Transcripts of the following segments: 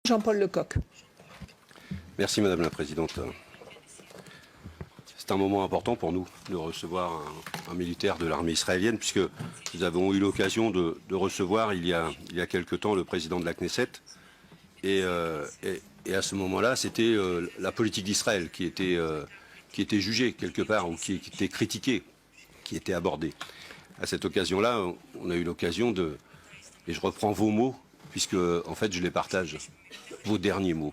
Jean-Paul Lecoq. Merci Madame la Présidente. C'est un moment important pour nous de recevoir un militaire de l'armée israélienne, puisque nous avons eu l'occasion de recevoir il y a quelque temps le président de la Knesset. Et à ce moment-là, c'était la politique d'Israël qui était jugée quelque part, ou qui était critiquée, qui était abordée. À cette occasion-là, on a eu l'occasion de... Et je reprends vos mots, puisque en fait je les partage, vos derniers mots.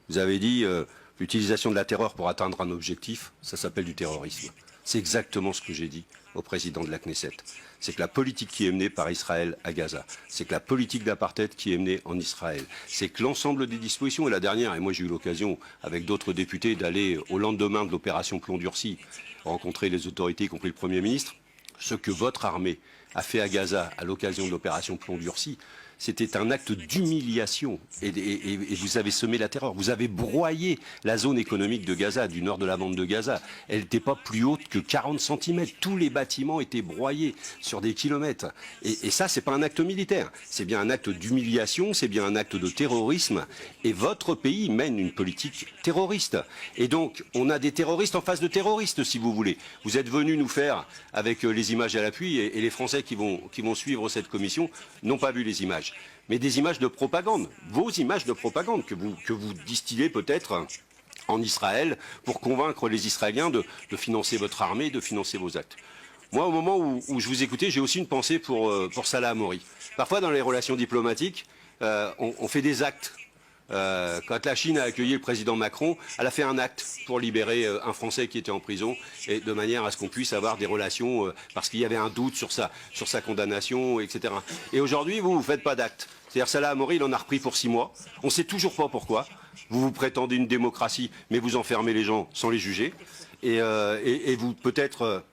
Vous avez dit l'utilisation de la terreur pour atteindre un objectif, ça s'appelle du terrorisme. C'est exactement ce que j'ai dit au président de la Knesset. C'est que la politique qui est menée par Israël à Gaza, c'est que la politique d'apartheid qui est menée en Israël, c'est que l'ensemble des dispositions, et la dernière, et moi j'ai eu l'occasion avec d'autres députés d'aller au lendemain de l'opération Plomb Durci, rencontrer les autorités, y compris le Premier ministre, ce que votre armée a fait à Gaza à l'occasion de l'opération Plomb Durci, c'était un acte d'humiliation et vous avez semé la terreur. Vous avez broyé la zone économique de Gaza, du nord de la bande de Gaza. Elle n'était pas plus haute que 40 cm. Tous les bâtiments étaient broyés sur des kilomètres. Et ça, c'est pas un acte militaire. C'est bien un acte d'humiliation, c'est bien un acte de terrorisme. Et votre pays mène une politique terroriste. Et donc, on a des terroristes en face de terroristes, si vous voulez. Vous êtes venus nous faire, avec les images à l'appui, et les Français qui vont suivre cette commission n'ont pas vu les images. Mais des images de propagande, vos images de propagande que vous distillez peut-être en Israël pour convaincre les Israéliens de financer votre armée, de financer vos actes. Moi, au moment où je vous écoutais, j'ai aussi une pensée pour Salah Hamouri. Parfois, dans les relations diplomatiques, on fait des actes. Quand la Chine a accueilli le président Macron, elle a fait un acte pour libérer un Français qui était en prison, et de manière à ce qu'on puisse avoir des relations, parce qu'il y avait un doute sur sa condamnation, etc. Et aujourd'hui, vous ne faites pas d'acte. C'est-à-dire Salah Hamouri, il en a repris pour 6 mois. On ne sait toujours pas pourquoi. Vous vous prétendez une démocratie, mais vous enfermez les gens sans les juger. Et vous, peut-être...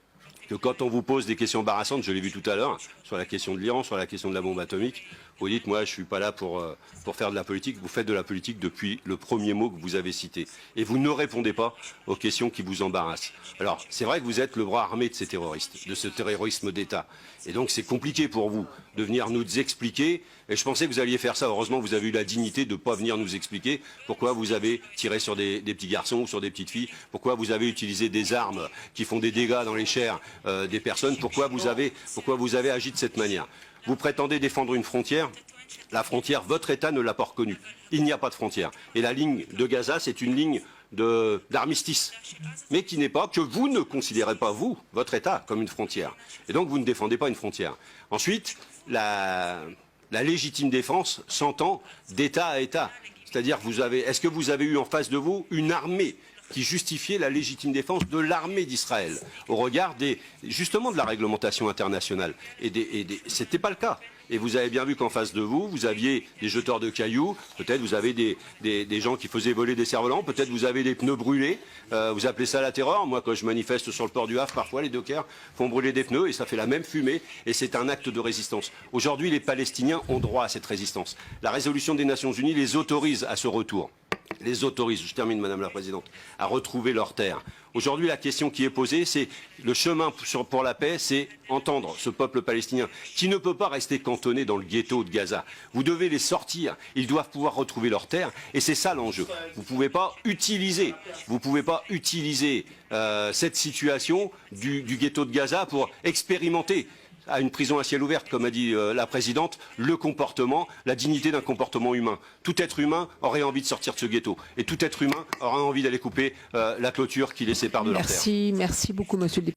que quand on vous pose des questions embarrassantes, je l'ai vu tout à l'heure, sur la question de l'Iran, sur la question de la bombe atomique, vous dites, moi, je ne suis pas là pour faire de la politique. Vous faites de la politique depuis le premier mot que vous avez cité. Et vous ne répondez pas aux questions qui vous embarrassent. Alors, c'est vrai que vous êtes le bras armé de ces terroristes, de ce terrorisme d'État. Et donc, c'est compliqué pour vous de venir nous expliquer. Et je pensais que vous alliez faire ça. Heureusement, vous avez eu la dignité de ne pas venir nous expliquer pourquoi vous avez tiré sur des petits garçons ou sur des petites filles, pourquoi vous avez utilisé des armes qui font des dégâts dans les chairs des personnes, pourquoi vous avez agi de cette manière. Vous prétendez défendre une frontière. La frontière, votre État ne l'a pas reconnue. Il n'y a pas de frontière. Et la ligne de Gaza, c'est une ligne d'armistice, mais qui n'est pas, que vous ne considérez pas, vous, votre État, comme une frontière. Et donc, vous ne défendez pas une frontière. Ensuite, la légitime défense s'entend d'État à État. C'est-à-dire, est-ce que vous avez eu en face de vous une armée qui justifiait la légitime défense de l'armée d'Israël au regard justement de la réglementation internationale. Et c'était pas le cas. Et vous avez bien vu qu'en face de vous, vous aviez des jeteurs de cailloux, peut-être vous avez des gens qui faisaient voler des cerfs-volants, peut-être vous avez des pneus brûlés, vous appelez ça la terreur. Moi, quand je manifeste sur le port du Havre, parfois les dockers font brûler des pneus et ça fait la même fumée et c'est un acte de résistance. Aujourd'hui, les Palestiniens ont droit à cette résistance. La résolution des Nations Unies les autorise à ce retour. Les autorise, je termine Madame la Présidente, à retrouver leur terre. Aujourd'hui, la question qui est posée, c'est le chemin pour la paix, c'est entendre ce peuple palestinien qui ne peut pas rester cantonné dans le ghetto de Gaza. Vous devez les sortir, ils doivent pouvoir retrouver leur terre et c'est ça l'enjeu. Vous ne pouvez pas utiliser cette situation du ghetto de Gaza pour expérimenter à une prison à ciel ouvert, comme a dit la Présidente, le comportement, la dignité d'un comportement humain. Tout être humain aurait envie de sortir de ce ghetto. Et tout être humain aurait envie d'aller couper la clôture qui les sépare de leur terre. Merci beaucoup, Monsieur le député.